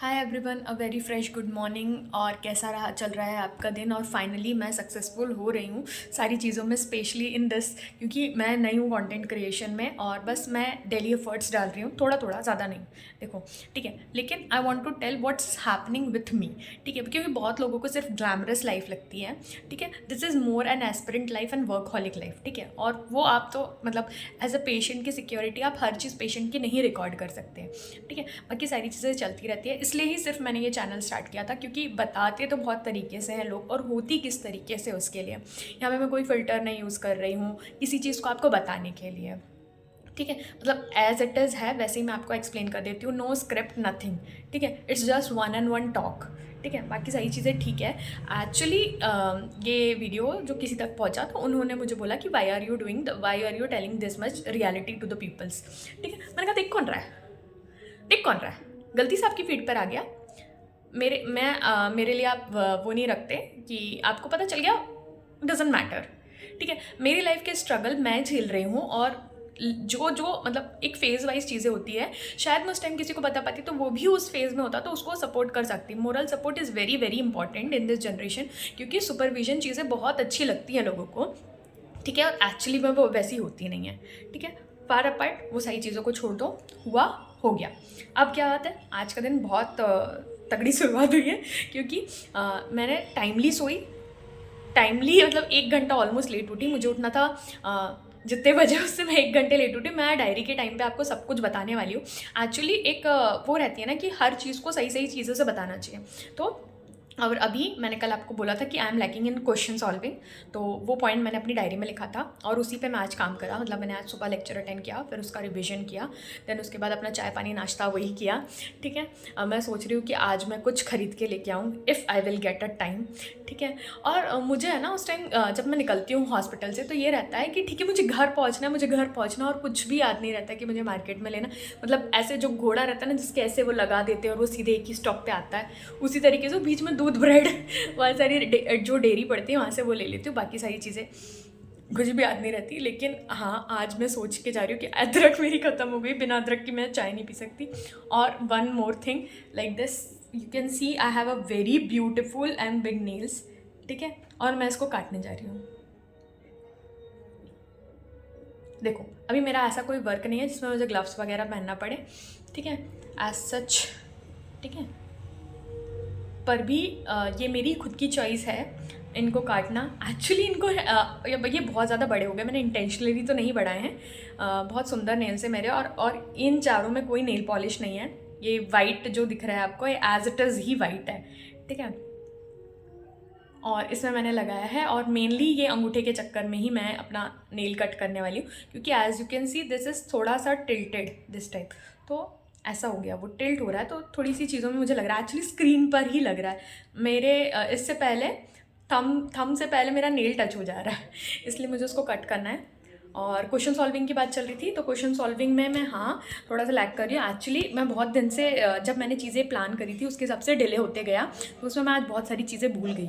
Hi everyone, a very fresh good morning. और कैसा रहा चल रहा है आपका दिन। और फाइनली मैं सक्सेसफुल हो रही हूँ सारी चीज़ों में, स्पेशली इन दिस, क्योंकि मैं नई हूँ कंटेंट क्रिएशन में और बस मैं डेली एफर्ट्स डाल रही हूँ, थोड़ा थोड़ा, ज़्यादा नहीं। देखो, ठीक है, लेकिन I want to tell what's happening with me. ठीक है, क्योंकि बहुत लोगों को सिर्फ ग्लैमरस लाइफ लगती है। ठीक है, this is more an aspirant life and workaholic life. ठीक है, और वो आप तो मतलब एज अ पेशेंट की सिक्योरिटी आप हर चीज़ पेशेंट की नहीं रिकॉर्ड कर सकते। ठीक है, बाकी सारी चीज़ें चलती रहती है। इसलिए ही सिर्फ मैंने ये चैनल स्टार्ट किया था, क्योंकि बताते तो बहुत तरीके से हैं लोग, और होती किस तरीके से उसके लिए। यहाँ पे मैं कोई फ़िल्टर नहीं यूज़ कर रही हूँ किसी चीज़ को आपको बताने के लिए। ठीक है, मतलब एज इट इज़ है वैसे ही मैं आपको एक्सप्लेन कर देती हूँ। No script, nothing. ठीक है, it's just one and one talk. ठीक है, बाकी सारी चीज़ें ठीक है। एक्चुअली ये वीडियो जो किसी तक पहुंचा तो उन्होंने मुझे बोला कि why are you telling this much reality to the peoples. ठीक है, मैंने कहा देख कौन रहा है, गलती से आपकी फीड पर आ गया। मेरे लिए आप वो नहीं रखते कि आपको पता चल गया, डजेंट मैटर। ठीक है, मेरी लाइफ के स्ट्रगल मैं झेल रही हूँ, और जो जो मतलब एक फेज़ वाइज चीज़ें होती है, शायद मैं उस टाइम किसी को बता पाती तो वो भी उस फेज़ में होता तो उसको सपोर्ट कर सकती। Moral support is very very important in this generation, क्योंकि सुपरविजन चीज़ें बहुत अच्छी लगती हैं लोगों को। ठीक है, और एक्चुअली में वो वैसी होती नहीं है। ठीक है, फार अपार्ट वो सारी चीज़ों को छोड़ दो, हुआ हो गया। अब क्या बात है, आज का दिन बहुत तगड़ी शुरुआत हुई है, क्योंकि मैंने टाइमली सोई, टाइमली मतलब 1 घंटा ऑलमोस्ट लेट उठी। मुझे उठना था जितने बजे, उससे मैं 1 घंटे लेट उठी। मैं डायरी के टाइम पे आपको सब कुछ बताने वाली हूँ। एक्चुअली एक वो रहती है ना कि हर चीज़ को सही सही चीज़ों से बताना चाहिए। तो और अभी मैंने कल आपको बोला था कि I am lacking in question solving, तो वो पॉइंट मैंने अपनी डायरी में लिखा था और उसी पे मैं आज काम करा। मतलब मैंने आज सुबह लेक्चर अटेंड किया, फिर उसका रिवीजन किया, देन उसके बाद अपना चाय पानी नाश्ता वही किया। ठीक है, मैं सोच रही हूँ कि आज मैं कुछ खरीद के लेके आऊँ, if I will get a time. ठीक है, और मुझे है ना उस टाइम जब मैं निकलती हूँ हॉस्पिटल से, तो ये रहता है कि ठीक है मुझे घर पहुँचना और कुछ भी याद नहीं रहता कि मुझे मार्केट में लेना। मतलब ऐसे जो घोड़ा रहता है ना, जिसके ऐसे वो लगा देते हैं और वो सीधे एक ही स्टॉप पे आता है, उसी तरीके से बीच में दूध ब्रेड बहुत सारी जो डेयरी पड़ती है वहाँ से वो ले लेती हूँ। बाकी सारी चीज़ें कुछ भी याद नहीं रहती। लेकिन हाँ, आज मैं सोच के जा रही हूँ कि अदरक मेरी ख़त्म हो गई, बिना अदरक की मैं चाय नहीं पी सकती। और one more thing, like this you can C I have a very beautiful and big nails. ठीक है, और मैं इसको काटने जा रही हूँ। देखो, अभी मेरा ऐसा कोई वर्क नहीं है जिसमें मुझे ग्लव्स वगैरह पहनना पड़े। ठीक है, एज सच। ठीक है, पर भी ये मेरी खुद की चॉइस है इनको काटना। एक्चुअली इनको ये बहुत ज़्यादा बड़े हो गए, मैंने इंटेंशनली तो नहीं बढ़ाए हैं। बहुत सुंदर नेल्स है मेरे, और इन चारों में कोई नेल पॉलिश नहीं है। ये वाइट जो दिख रहा है आपको, ये एज इट इज़ ही वाइट है। ठीक है, और इसमें मैंने लगाया है, और मेनली ये अंगूठे के चक्कर में ही मैं अपना नेल कट करने वाली हूँ, क्योंकि as you can see this is थोड़ा सा टिल्टेड दिस टाइप। तो ऐसा हो गया, वो टिल्ट हो रहा है, तो थोड़ी सी चीज़ों में मुझे लग रहा है, एक्चुअली स्क्रीन पर ही लग रहा है मेरे। इससे पहले थम से पहले मेरा नेल टच हो जा रहा है, इसलिए मुझे उसको कट करना है। और क्वेश्चन सॉल्विंग की बात चल रही थी, तो क्वेश्चन सॉल्विंग में मैं हाँ थोड़ा सा लैग कर रही हूँ। एक्चुअली मैं बहुत दिन से जब मैंने चीज़ें प्लान करी थी उसके हिसाब से डिले होते गया, तो उसमें मैं आज बहुत सारी चीज़ें भूल गई।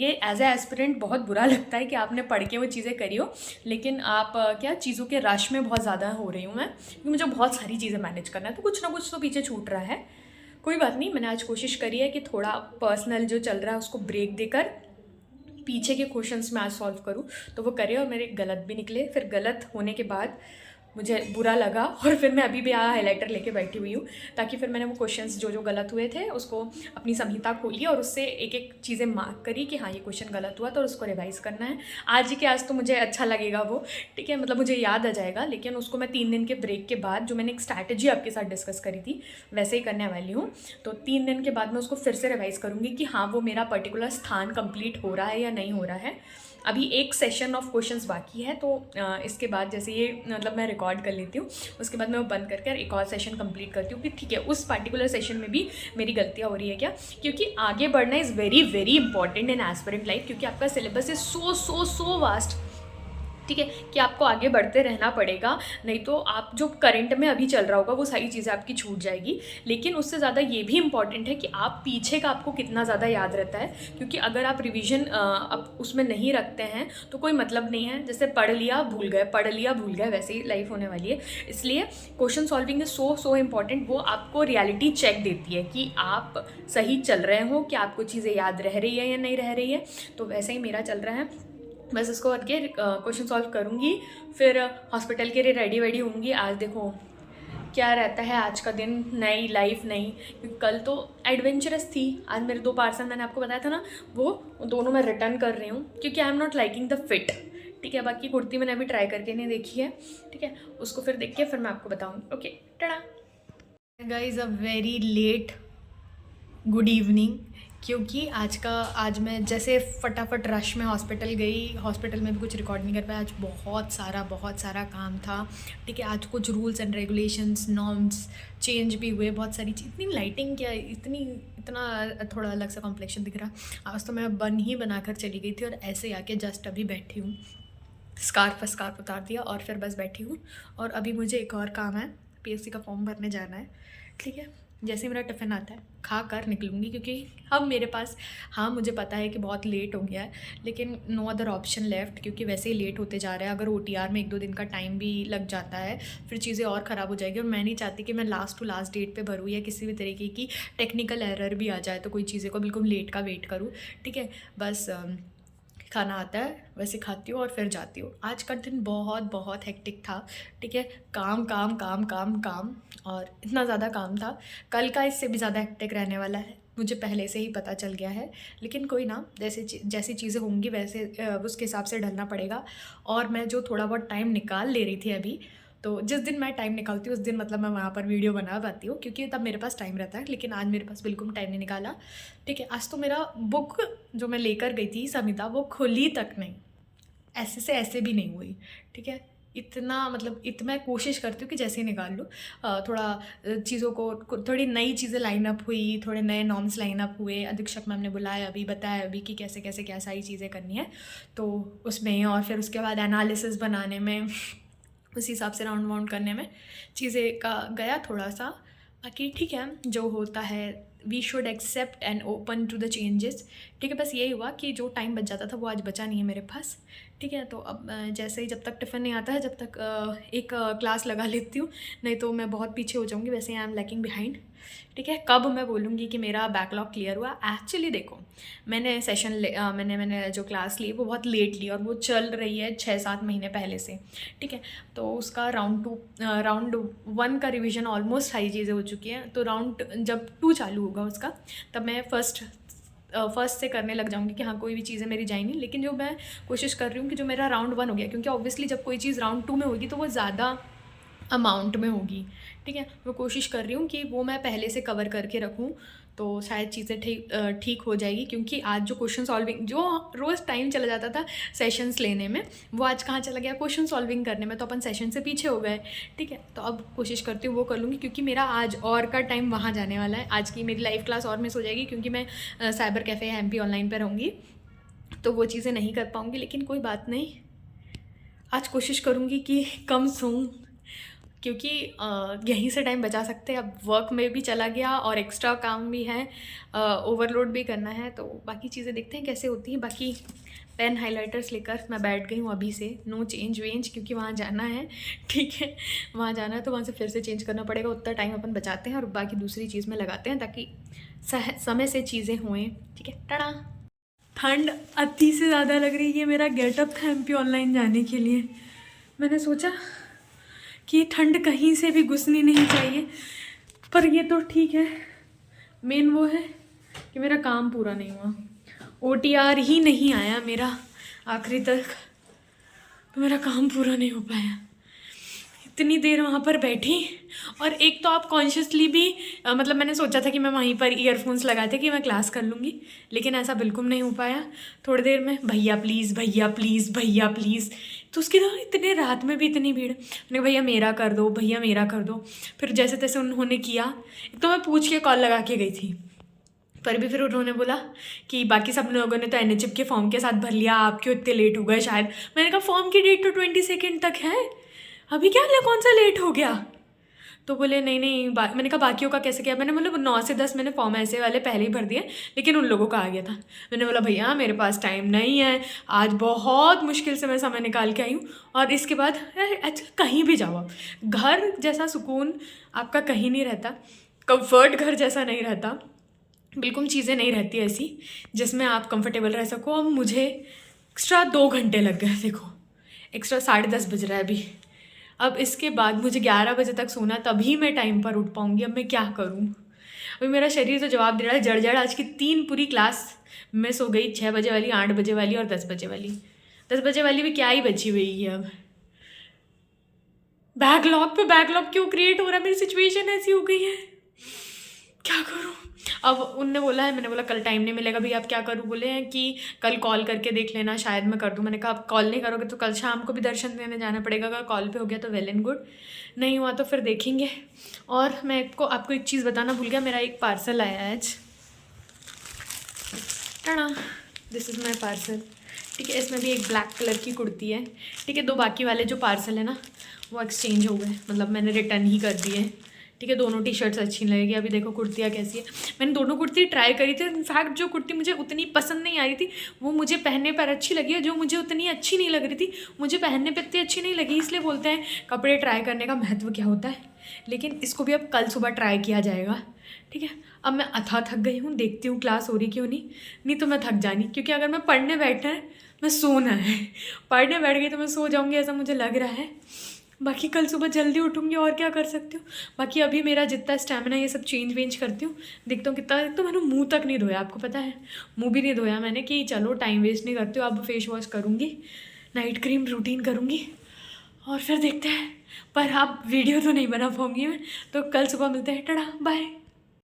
ये एज ए एस्पिरेंट बहुत बुरा लगता है कि आपने पढ़ के वो चीज़ें करी हो, लेकिन आप क्या चीज़ों के रश में बहुत ज़्यादा हो रही हूँ मैं, क्योंकि मुझे बहुत सारी चीज़ें मैनेज करना है, तो कुछ ना कुछ तो पीछे छूट रहा है। कोई बात नहीं, मैंने आज कोशिश करी है कि थोड़ा पर्सनल जो चल रहा है उसको ब्रेक देकर पीछे के क्वेश्चंस में आज सॉल्व करूँ, तो वो करे और मेरे गलत भी निकले। फिर गलत होने के बाद मुझे बुरा लगा, और फिर मैं अभी भी यहाँ हाईलाइटर लेके बैठी हुई हूँ, ताकि फिर मैंने वो क्वेश्चंस जो जो गलत हुए थे उसको अपनी संहिता खोली और उससे एक एक चीज़ें मार्क करी कि हाँ ये क्वेश्चन गलत हुआ तो उसको रिवाइज़ करना है। आज ही के आज तो मुझे अच्छा लगेगा वो। ठीक है, मतलब मुझे याद आ जाएगा, लेकिन उसको मैं 3 दिन के ब्रेक के बाद, जो मैंने एक स्ट्रैटेजी आपके साथ डिस्कस करी थी, वैसे ही करने वाली हूँ। तो 3 दिन के बाद मैं उसको फिर से रिवाइज़ करूँगी कि हाँ वो मेरा पर्टिकुलर स्थान कंप्लीट हो रहा है या नहीं हो रहा है। अभी एक सेशन ऑफ क्वेश्चंस बाकी है, तो इसके बाद जैसे ये मतलब मैं रिकॉर्ड कर लेती हूँ, उसके बाद मैं वो बंद करके एक और सेशन कंप्लीट करती हूँ कि ठीक है उस पर्टिकुलर सेशन में भी मेरी गलतियाँ हो रही है क्या, क्योंकि आगे बढ़ना is very very important in aspirant life, क्योंकि आपका syllabus is so so so vast. ठीक है, कि आपको आगे बढ़ते रहना पड़ेगा, नहीं तो आप जो करंट में अभी चल रहा होगा वो सारी चीज़ें आपकी छूट जाएगी। लेकिन उससे ज़्यादा ये भी इम्पॉर्टेंट है कि आप पीछे का आपको कितना ज़्यादा याद रहता है, क्योंकि अगर आप रिवीजन अब उसमें नहीं रखते हैं तो कोई मतलब नहीं है। जैसे पढ़ लिया भूल गए, पढ़ लिया भूल गए, वैसे ही लाइफ होने वाली है। इसलिए question solving is so important. वो आपको रियलिटी चेक देती है कि आप सही चल रहे हो, कि आपको चीज़ें याद रह रही है या नहीं रह रही है। तो वैसे ही मेरा चल रहा है, बस इसको करके क्वेश्चन सॉल्व करूँगी, फिर हॉस्पिटल के लिए रेडी वेडी होंगी। आज देखो क्या रहता है आज का दिन, नई लाइफ नई, क्योंकि कल तो एडवेंचरस थी। आज मेरे 2 पार्सल मैंने आपको बताया था ना, वो दोनों मैं रिटर्न कर रही हूँ क्योंकि I am not liking the fit. ठीक है, बाकी कुर्ती मैंने अभी ट्राई करके नहीं देखी है। ठीक है, उसको फिर देख के फिर मैं आपको बताऊँगी। Okay, tata guys, a very late good evening, क्योंकि आज मैं जैसे फटाफट रश में हॉस्पिटल गई, हॉस्पिटल में भी कुछ रिकॉर्ड नहीं कर पाया। आज बहुत सारा काम था। ठीक है, आज कुछ rules and regulations norms change भी हुए, बहुत सारी चीज़। इतनी लाइटिंग क्या, इतना थोड़ा अलग सा कॉम्प्लेक्शन दिख रहा। आज तो मैं बना कर चली गई थी और ऐसे आके जस्ट अभी बैठी हूँ, स्कार्फ उतार दिया और फिर बस बैठी हूँ। और अभी मुझे एक और काम है, PSC का फॉर्म भरने जाना है। ठीक है, जैसे मेरा टिफ़िन आता है खा कर निकलूँगी, क्योंकि अब मेरे पास, हाँ मुझे पता है कि बहुत लेट हो गया है, लेकिन नो अदर ऑप्शन लेफ्ट, क्योंकि वैसे ही लेट होते जा रहा है। अगर OTR में 1-2 दिन का टाइम भी लग जाता है फिर चीज़ें और ख़राब हो जाएगी। और मैं नहीं चाहती कि मैं लास्ट टू लास्ट डेट पे भरूँ या किसी भी तरीके की टेक्निकल एरर भी आ जाए तो कोई चीज़ें को बिल्कुल लेट का वेट करूँ। ठीक है, बस खाना आता है वैसे खाती हूँ और फिर जाती हूँ। आज का दिन बहुत हेक्टिक था। ठीक है, काम और इतना ज़्यादा काम था। कल का इससे भी ज़्यादा हेक्टिक रहने वाला है, मुझे पहले से ही पता चल गया है। लेकिन कोई ना, जैसी चीज़ें होंगी वैसे उसके हिसाब से ढलना पड़ेगा। और मैं जो थोड़ा बहुत टाइम निकाल ले रही थी अभी, तो जिस दिन मैं टाइम निकालती हूँ उस दिन मतलब मैं वहाँ पर वीडियो बना पाती हूँ, क्योंकि तब मेरे पास टाइम रहता है। लेकिन आज मेरे पास बिल्कुल टाइम नहीं निकाला। ठीक है, आज तो मेरा बुक जो मैं लेकर गई थी समिता, वो खुली तक नहीं, ऐसे से ऐसे भी नहीं हुई। ठीक है, इतना मतलब मैं कोशिश करती हूँ कि जैसे ही निकाल लूँ। थोड़ा चीज़ों को थोड़ी नई चीज़ें लाइन अप हुई, थोड़े नए नॉर्म्स लाइन अप हुए। अधीक्षक मैम ने बुलाया, अभी बताया अभी कि कैसे कैसे क्या सारी चीज़ें करनी है, तो उसमें और फिर उसके बाद एनालिसिस बनाने में, उसी हिसाब से राउंड वाउंड करने में चीज़ें का गया थोड़ा सा। बाकी ठीक है, जो होता है we should accept and open to the changes. ठीक है, बस यही हुआ कि जो टाइम बच जाता था वो आज बचा नहीं है मेरे पास। ठीक है, तो अब जैसे ही जब तक टिफ़िन नहीं आता है जब तक एक क्लास लगा लेती हूँ, नहीं तो मैं बहुत पीछे हो जाऊँगी। वैसे आई एम लैकिंग बिहाइंड। ठीक है, कब मैं बोलूँगी कि मेरा बैकलॉग क्लियर हुआ? एक्चुअली देखो, मैंने मैंने जो क्लास ली वो बहुत लेट ली और वो चल रही है 6-7 महीने पहले से। ठीक है, तो उसका राउंड 1 का रिवीजन ऑलमोस्ट सारी चीज़ें हो चुकी हैं। तो राउंड जब 2 चालू होगा उसका, तब मैं फर्स्ट से करने लग जाऊँगी कि हाँ कोई भी चीज़ें मेरी जाएंगी। लेकिन जो मैं कोशिश कर रही हूँ कि जो मेरा राउंड 1 हो गया, क्योंकि ऑब्वियसली जब कोई चीज़ राउंड 2 में होगी तो वो ज़्यादा अमाउंट में होगी। ठीक है, मैं कोशिश कर रही हूँ कि वो मैं पहले से कवर करके रखूँ, तो शायद चीज़ें ठीक हो जाएगी। क्योंकि आज जो क्वेश्चन सॉल्विंग, जो रोज़ टाइम चला जाता था सेशंस लेने में, वो आज कहाँ चला गया क्वेश्चन सॉल्विंग करने में, तो अपन सेशन से पीछे हो गए। ठीक है, तो अब कोशिश करती हूँ वो कर लूँगी, क्योंकि मेरा आज और का टाइम वहाँ जाने वाला है। आज की मेरी लाइव क्लास और मिस हो जाएगी, क्योंकि मैं साइबर कैफ़े या MP ऑनलाइन पर रहूँगी, तो वो चीज़ें नहीं कर पाऊँगी। लेकिन कोई बात नहीं, आज कोशिश करूँगी कि कम सोऊं, क्योंकि यहीं से टाइम बचा सकते हैं। अब वर्क में भी चला गया और एक्स्ट्रा काम भी है, ओवरलोड भी करना है, तो बाकी चीज़ें देखते हैं कैसे होती हैं। बाकी पेन हाइलाइटर्स लेकर मैं बैठ गई हूँ अभी से, नो चेंज वेंज, क्योंकि वहाँ जाना है। ठीक है, वहाँ जाना है तो वहाँ से फिर से चेंज करना पड़ेगा। उतना टाइम अपन बचाते हैं और बाकी दूसरी चीज़ में लगाते हैं, ताकि समय से चीज़ें हुएँ। ठीक है, टाटा। ठंड अति से ज़्यादा लग रही है। मेरा गेटअप था MP ऑनलाइन जाने के लिए। मैंने सोचा कि ठंड कहीं से भी घुसनी नहीं चाहिए, पर ये तो ठीक है। मेन वो है कि मेरा काम पूरा नहीं हुआ, OTR ही नहीं आया मेरा आखिरी तक, तो मेरा काम पूरा नहीं हो पाया। इतनी देर वहाँ पर बैठी, और एक तो आप कॉन्शियसली भी मतलब मैंने सोचा था कि मैं वहीं पर ईयरफोन्स लगाए थे कि मैं क्लास कर लूँगी, लेकिन ऐसा बिल्कुल नहीं हो पाया। थोड़ी देर में भैया प्लीज़, भैया प्लीज़, भैया प्लीज़, तो उसकी तो इतने रात में भी इतनी भीड़। मैंने भैया मेरा कर दो, भैया मेरा कर दो। फिर जैसे तैसे उन्होंने किया। एक तो मैं पूछ के कॉल लगा के गई थी, पर भी फिर उन्होंने बोला कि बाकी सब लोगों ने तो NHM के फॉर्म के साथ भर लिया, आप क्यों इतने लेट हो गए शायद। मैंने कहा फॉर्म की डेट तो 22 तक है, अभी क्या कौन सा लेट हो गया। तो बोले नहीं नहीं मैंने कहा बाकियों का कैसे किया। मैंने बोला 9 से 10 मैंने फॉर्म ऐसे वाले पहले ही भर दिए, लेकिन उन लोगों का आ गया था। मैंने बोला भैया मेरे पास टाइम नहीं है, आज बहुत मुश्किल से मैं समय निकाल के आई हूँ। और इसके बाद अच्छा कहीं भी जाओ आप, घर जैसा सुकून आपका कहीं नहीं रहता, कंफर्ट घर जैसा नहीं रहता, बिल्कुल चीज़ें नहीं रहती ऐसी जिसमें आप कंफर्टेबल रह सको। अब मुझे एक्स्ट्रा 2 घंटे लग गए, देखो एक्स्ट्रा 10:30 बज रहा है अभी। अब इसके बाद मुझे 11 बजे तक सोना, तभी मैं टाइम पर उठ पाऊँगी। अब मैं क्या करूँ, अभी मेरा शरीर तो जवाब दे रहा है जड़। आज की 3 पूरी क्लास मैं सो गई, 6 बजे वाली, 8 बजे वाली और 10 बजे वाली। 10 बजे वाली भी क्या ही बची हुई है। अब बैकलॉग पे बैकलॉग क्यों क्रिएट हो रहा है, मेरी सिचुएशन ऐसी हो गई है, क्या करूँ। अब उनने बोला है, मैंने बोला कल टाइम नहीं मिलेगा भैया, आप क्या करूँ। बोले हैं कि कल कॉल करके देख लेना, शायद मैं कर दूँ। मैंने कहा आप कॉल नहीं करोगे तो कल शाम को भी दर्शन देने जाना पड़ेगा, अगर कॉल पे हो गया तो वेल एंड गुड, नहीं हुआ तो फिर देखेंगे। और मैं आपको एक चीज़ बताना भूल गया, मेरा एक पार्सल आया है आज, टाणा, दिस इज़ माई पार्सल। ठीक है, इसमें भी एक ब्लैक कलर की कुर्ती है। ठीक है, 2 बाकी वाले जो पार्सल है ना वो एक्सचेंज हो गए, मतलब मैंने रिटर्न ही कर दिए। ठीक है, दोनों टी-शर्ट्स अच्छी लगेगी। अभी देखो कुर्तियाँ कैसी है, मैंने दोनों कुर्ती ट्राई करी थी। इनफैक्ट जो कुर्ती मुझे उतनी पसंद नहीं आ रही थी वो मुझे पहनने पर अच्छी लगी है, जो मुझे उतनी अच्छी नहीं लग रही थी मुझे पहनने पर इतनी अच्छी नहीं लगी। इसलिए बोलते हैं कपड़े ट्राई करने का महत्व क्या होता है। लेकिन इसको भी अब कल सुबह ट्राई किया जाएगा। ठीक है, अब मैं अथा थक गई हूँ, देखती हूँ क्लास हो रही क्यों नहीं तो मैं थक जानी, क्योंकि अगर मैं पढ़ने बैठना है मैं सोना है, पढ़ने बैठ गई तो मैं सो जाऊँगी ऐसा मुझे लग रहा है। बाकी कल सुबह जल्दी उठूँगी और क्या कर सकती हूँ। बाकी अभी मेरा जितना स्टैमिना ये सब चेंज वेंज करती हूँ, देखता हूँ कितना। तो मैंने मुंह तक नहीं धोया, आपको पता है मुंह भी नहीं धोया मैंने, कि चलो टाइम वेस्ट नहीं करती हूँ। अब फेस वॉश करूँगी, नाइट क्रीम रूटीन करूँगी और फिर देखते हैं। पर अब वीडियो तो नहीं बना पाऊँगी मैं, तो कल सुबह मिलते हैं, टाटा बाय।